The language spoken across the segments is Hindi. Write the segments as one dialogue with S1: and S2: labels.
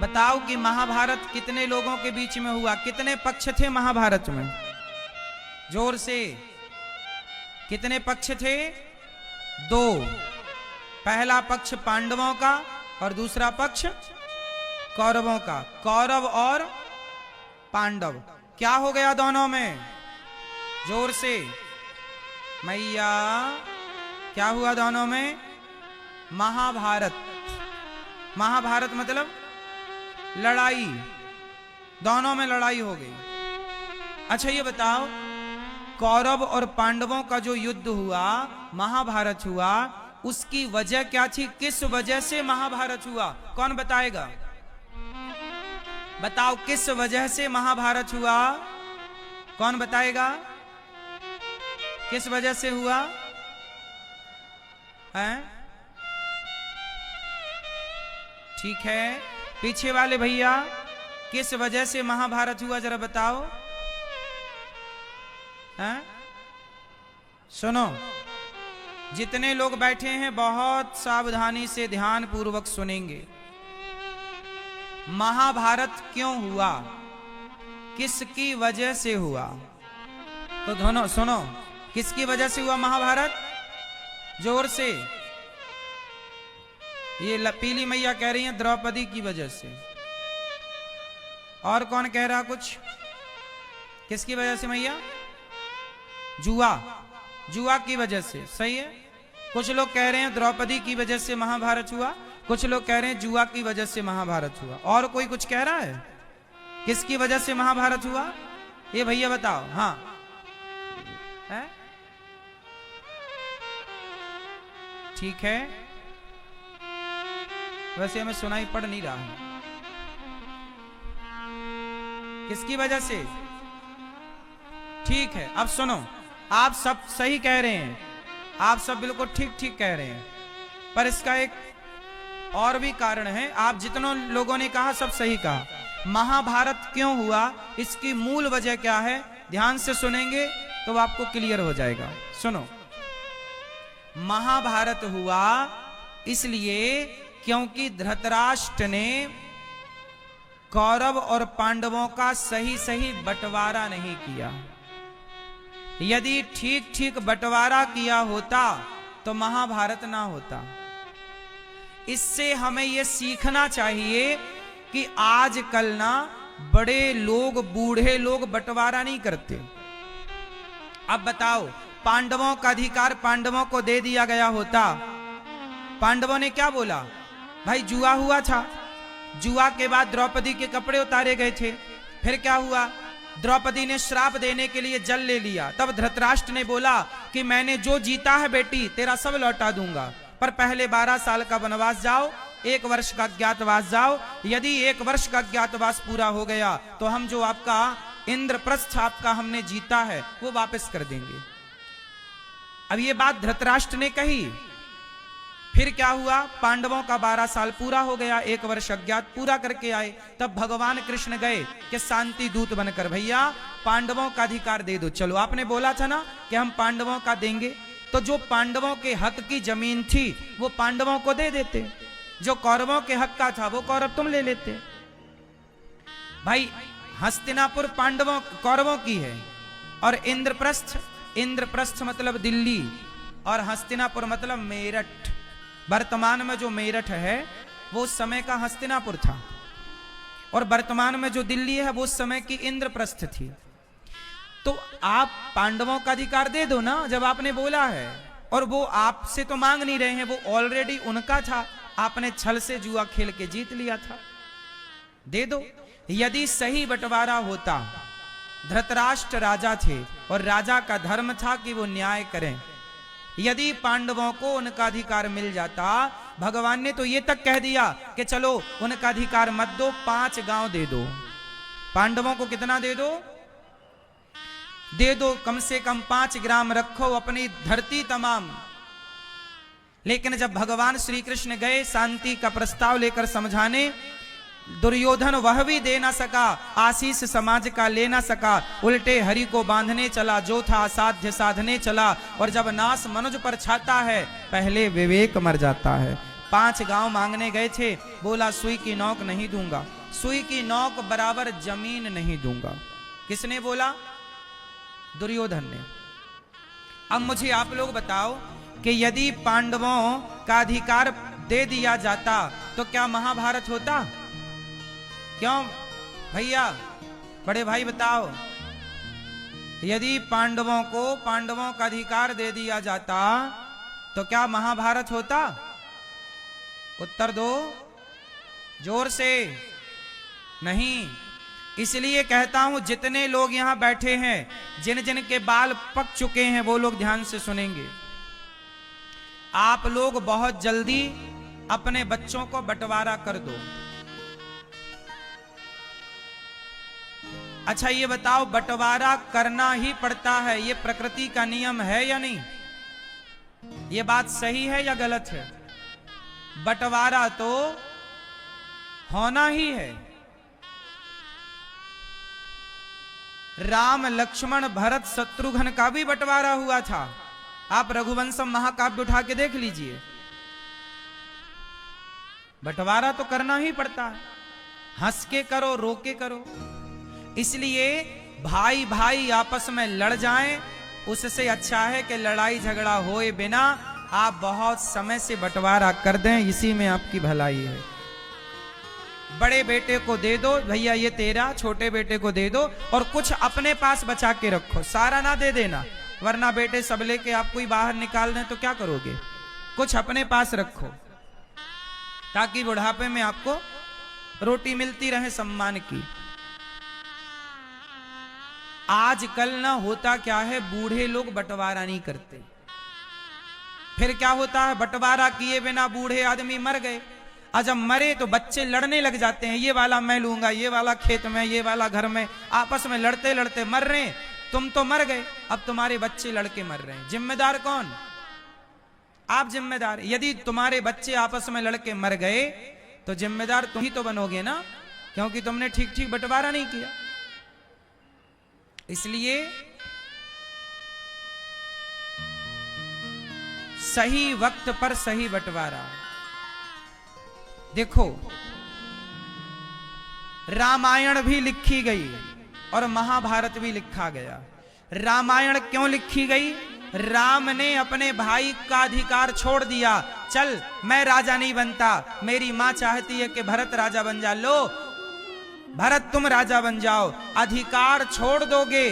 S1: बताओ कि महाभारत कितने लोगों के बीच में हुआ, कितने पक्ष थे महाभारत में? जोर से, कितने पक्ष थे? दो। पहला पक्ष पांडवों का और दूसरा पक्ष कौरवों का। कौरव और पांडव, क्या हो गया दोनों में? जोर से मैया, क्या हुआ दोनों में? महाभारत। महाभारत मतलब लड़ाई, दोनों में लड़ाई हो गई। अच्छा ये बताओ, कौरव और पांडवों का जो युद्ध हुआ, महाभारत हुआ, उसकी वजह क्या थी? किस वजह से महाभारत हुआ? कौन बताएगा? बताओ किस वजह से महाभारत हुआ? कौन बताएगा? किस वजह से हुआ है? ठीक है, पीछे वाले भैया, किस वजह से महाभारत हुआ जरा बताओ। हैं? सुनो, जितने लोग बैठे हैं बहुत सावधानी से ध्यान पूर्वक सुनेंगे। महाभारत क्यों हुआ, किसकी वजह से हुआ? तो दोनों सुनो, किसकी वजह से हुआ महाभारत? जोर से। ये पीली मैया कह रही हैं द्रौपदी की वजह से। और कौन कह रहा कुछ? किसकी वजह से मैया? जुआ, जुआ की वजह से। सही है। कुछ लोग कह रहे हैं द्रौपदी की वजह से महाभारत हुआ, कुछ लोग कह रहे हैं जुआ की वजह से महाभारत हुआ। और कोई कुछ कह रहा है किसकी वजह से महाभारत हुआ? ये भैया बताओ। हाँ है? ठीक है, वैसे हमें सुनाई पड़ नहीं रहा है। किसकी वजह से? ठीक है, अब सुनो, आप सब सही कह रहे हैं, आप सब बिल्कुल ठीक ठीक कह रहे हैं, पर इसका एक और भी कारण है। आप जितनों लोगों ने कहा सब सही कहा। महाभारत क्यों हुआ, इसकी मूल वजह क्या है, ध्यान से सुनेंगे तो आपको क्लियर हो जाएगा। सुनो, महाभारत हुआ इसलिए क्योंकि धृतराष्ट्र ने कौरव और पांडवों का सही सही बंटवारा नहीं किया। यदि ठीक ठीक बंटवारा किया होता तो महाभारत ना होता। इससे हमें यह सीखना चाहिए कि आजकल ना बड़े लोग, बूढ़े लोग बंटवारा नहीं करते। अब बताओ, पांडवों का अधिकार पांडवों को दे दिया गया होता, पांडवों ने क्या बोला? भाई जुआ हुआ था, जुआ के बाद द्रौपदी के कपड़े उतारे गए थे, फिर क्या हुआ? द्रौपदी ने श्राप देने के लिए जल ले लिया। तब धृतराष्ट्र ने बोला कि मैंने जो जीता है बेटी तेरा सब लौटा दूंगा, पर पहले 12 साल का वनवास जाओ, 1 वर्ष का अज्ञातवास जाओ। यदि 1 वर्ष का अज्ञातवास पूरा हो गया तो हम जो आपका इंद्रप्रस्थ आपका हमने जीता है वो वापस कर देंगे। अब ये बात धृतराष्ट्र ने कही, फिर क्या हुआ? पांडवों का 12 साल पूरा हो गया, 1 वर्ष अज्ञात पूरा करके आए। तब भगवान कृष्ण गए कि शांति दूत बनकर, भैया पांडवों का अधिकार दे दो। चलो, आपने बोला था ना कि हम पांडवों का देंगे, तो जो पांडवों के हक की जमीन थी वो पांडवों को दे देते, जो कौरवों के हक का था वो कौरव तुम ले लेते। भाई हस्तिनापुर पांडवों कौरवों की है, और इंद्रप्रस्थ, इंद्रप्रस्थ मतलब दिल्ली, और हस्तिनापुर मतलब मेरठ। वर्तमान में जो मेरठ है वो उस समय का हस्तिनापुर था, और वर्तमान में जो दिल्ली है वो उस समय की इंद्रप्रस्थ थी। तो आप पांडवों का अधिकार दे दो ना, जब आपने बोला है, और वो आपसे तो मांग नहीं रहे हैं, वो ऑलरेडी उनका था, आपने छल से जुआ खेल के जीत लिया था, दे दो। यदि सही बंटवारा होता, धृतराष्ट्र राजा थे और राजा का धर्म था कि वो न्याय करें। यदि पांडवों को उनका अधिकार मिल जाता, भगवान ने तो ये तक कह दिया कि चलो उनका अधिकार मत दो, 5 गांव दे दो। पांडवों को कितना दे दो? दे दो कम से कम 5 ग्राम रखो अपनी धरती तमाम। लेकिन जब भगवान श्री कृष्ण गए शांति का प्रस्ताव लेकर समझाने, दुर्योधन वह भी दे ना सका, आशीष समाज का ले ना सका, उल्टे हरि को बांधने चला, जो था असाध्य साधने चला। और जब नाश मनुज पर छाता है, पहले विवेक मर जाता है। 5 गांव मांगने गए थे, बोला सुई की नोक नहीं दूंगा। सुई की नोक बराबर जमीन नहीं दूंगा। किसने बोला? दुर्योधन ने। अब मुझे आप लोग बताओ कि यदि पांडवों का अधिकार दे दिया जाता तो क्या महाभारत होता? क्यों भैया, बड़े भाई बताओ, यदि पांडवों का अधिकार दे दिया जाता तो क्या महाभारत होता? उत्तर दो जोर से। नहीं। इसलिए कहता हूं जितने लोग यहां बैठे हैं, जिन जिन के बाल पक चुके हैं, वो लोग ध्यान से सुनेंगे। आप लोग बहुत जल्दी अपने बच्चों को बंटवारा कर दो। अच्छा ये बताओ, बंटवारा करना ही पड़ता है, ये प्रकृति का नियम है या नहीं? ये बात सही है या गलत है? बंटवारा तो होना ही है। राम लक्ष्मण भरत शत्रुघ्न का भी बंटवारा हुआ था। आप रघुवंशम महाकाव्य उठा के देख लीजिए। बंटवारा तो करना ही पड़ता है, हंस के करो रो के करो। इसलिए भाई भाई आपस में लड़ जाएं, उससे अच्छा है कि लड़ाई झगड़ा होए बिना आप बहुत समय से बंटवारा कर दें, इसी में आपकी भलाई है। बड़े बेटे को दे दो, भैया ये तेरा, छोटे बेटे को दे दो, और कुछ अपने पास बचा के रखो, सारा ना दे देना, वरना बेटे सब लेके आपको ही बाहर निकाल दें तो क्या करोगे? कुछ अपने पास रखो ताकि बुढ़ापे में आपको रोटी मिलती रहे सम्मान की। आजकल ना होता क्या है, बूढ़े लोग बंटवारा नहीं करते। फिर क्या होता है, बंटवारा किए बिना बूढ़े आदमी मर गए, और जब मरे तो बच्चे लड़ने लग जाते हैं, ये वाला मैं लूंगा, ये वाला खेत में, ये वाला घर में, आपस में लड़ते लड़ते मर रहे हैं। तुम तो मर गए, अब तुम्हारे बच्चे लड़के मर रहे हैं, जिम्मेदार कौन? आप जिम्मेदार। यदि तुम्हारे बच्चे आपस में लड़के मर गए तो जिम्मेदार तुम ही तो बनोगे ना, क्योंकि तुमने ठीक ठीक बंटवारा नहीं किया। इसलिए सही वक्त पर सही बंटवारा। देखो, रामायण भी लिखी गई और महाभारत भी लिखा गया। रामायण क्यों लिखी गई? राम ने अपने भाई का अधिकार छोड़ दिया, चल मैं राजा नहीं बनता, मेरी मां चाहती है कि भरत राजा बन जा, लो भरत तुम राजा बन जाओ। अधिकार छोड़ दोगे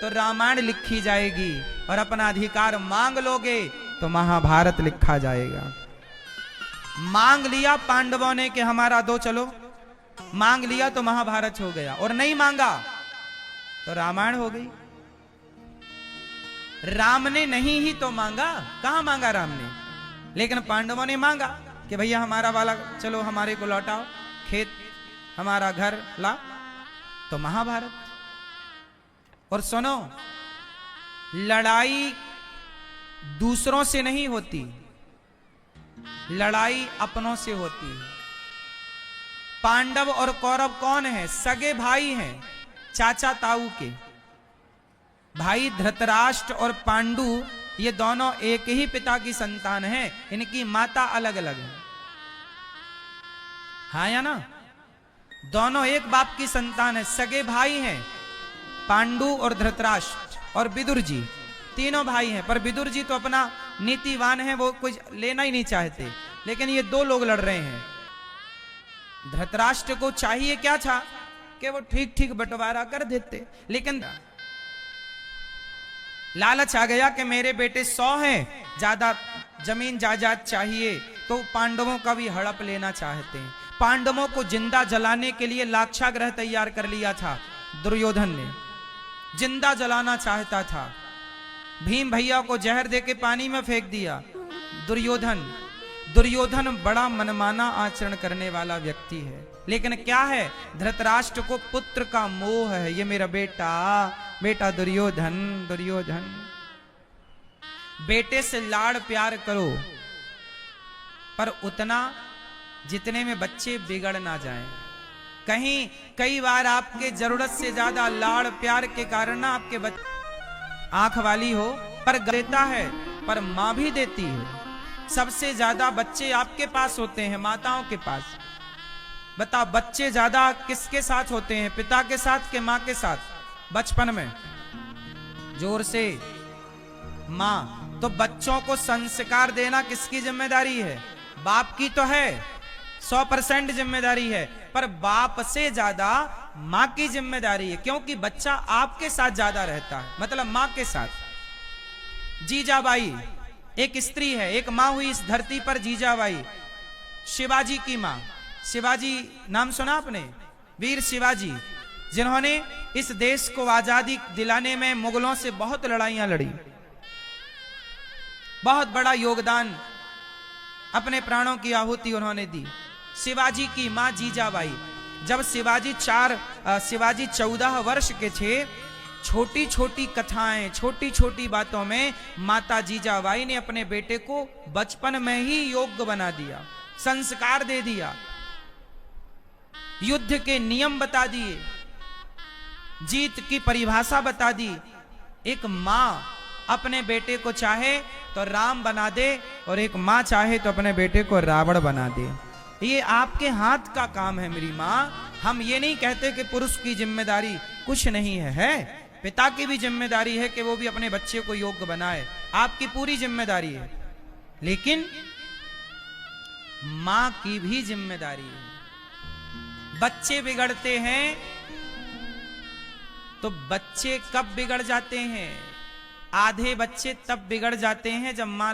S1: तो रामायण लिखी जाएगी, और अपना अधिकार मांग लोगे तो महाभारत लिखा जाएगा। मांग लिया पांडवों ने कि हमारा दो, चलो मांग लिया तो महाभारत हो गया, और नहीं मांगा तो रामायण हो गई। राम ने नहीं ही तो मांगा, कहां मांगा राम ने, लेकिन पांडवों ने मांगा कि भैया हमारा वाला चलो हमारे को लौटाओ, खेत हमारा घर ला, तो महाभारत। और सुनो, लड़ाई दूसरों से नहीं होती, लड़ाई अपनों से होती है। पांडव और कौरव कौन है? सगे भाई हैं, चाचा ताऊ के। भाई धृतराष्ट्र और पांडु ये दोनों एक ही पिता की संतान हैं, इनकी माता अलग अलग है। हाँ या ना? दोनों एक बाप की संतान है, सगे भाई हैं, पांडु और धृतराष्ट्र और विदुर जी, तीनों भाई हैं। पर विदुर जी तो अपना नीतिवान है, वो कुछ लेना ही नहीं चाहते, लेकिन ये दो लोग लड़ रहे हैं। धृतराष्ट्र को चाहिए क्या था कि वो ठीक ठीक बंटवारा कर देते, लेकिन लालच आ गया कि मेरे बेटे 100 हैं, ज्यादा जमीन जायदाद चाहिए, तो पांडवों का भी हड़प लेना चाहते हैं। पांडवों को जिंदा जलाने के लिए लाक्षागृह तैयार कर लिया था दुर्योधन ने, जिंदा जलाना चाहता था। भीम भैया को जहर देके पानी में फेंक दिया। दुर्योधन बड़ा मनमाना आचरण करने वाला व्यक्ति है, लेकिन क्या है, धृतराष्ट्र को पुत्र का मोह है, ये मेरा बेटा दुर्योधन। बेटे से लाड़ प्यार करो, पर उतना जितने में बच्चे बिगड़ ना जाएं। कई बार आपके जरूरत से ज्यादा लाड़ प्यार के कारण ना आपके बच्चे आंख वाली हो पर देता है, पर मां भी देती है। सबसे ज्यादा बच्चे आपके पास होते हैं, माताओं के पास। बता, बच्चे ज्यादा किसके साथ होते हैं, पिता के साथ के मां के साथ? बचपन में जोर से मां। तो बच्चों को संस्कार देना किसकी जिम्मेदारी है? बाप की तो है, 100% जिम्मेदारी है, पर बाप से ज्यादा मां की जिम्मेदारी है, क्योंकि बच्चा आपके साथ ज्यादा रहता है, मतलब मां के साथ। जीजाबाई एक स्त्री है, एक मां हुई इस धरती पर, जीजाबाई, शिवाजी की मां। शिवाजी नाम सुना आपने? वीर शिवाजी, जिन्होंने इस देश को आजादी दिलाने में मुगलों से बहुत लड़ाइयां लड़ी, बहुत बड़ा योगदान, अपने प्राणों की आहुति उन्होंने दी। शिवाजी की मां जीजाबाई, जब शिवाजी 14 वर्ष के थे, छोटी छोटी कथाएं, छोटी छोटी बातों में माता जीजाबाई ने अपने बेटे को बचपन में ही योग्य बना दिया, संस्कार दे दिया, युद्ध के नियम बता दिए, जीत की परिभाषा बता दी। एक मां अपने बेटे को चाहे तो राम बना दे, और एक मां चाहे तो अपने बेटे को रावण बना दे। ये आपके हाथ का काम है मेरी मां। हम ये नहीं कहते कि पुरुष की जिम्मेदारी कुछ नहीं है, पिता की भी जिम्मेदारी है कि वो भी अपने बच्चे को योग्य बनाए, आपकी पूरी जिम्मेदारी है, लेकिन मां की भी जिम्मेदारी है। बच्चे बिगड़ते हैं तो बच्चे कब बिगड़ जाते हैं? आधे बच्चे तब बिगड़ जाते हैं जब मां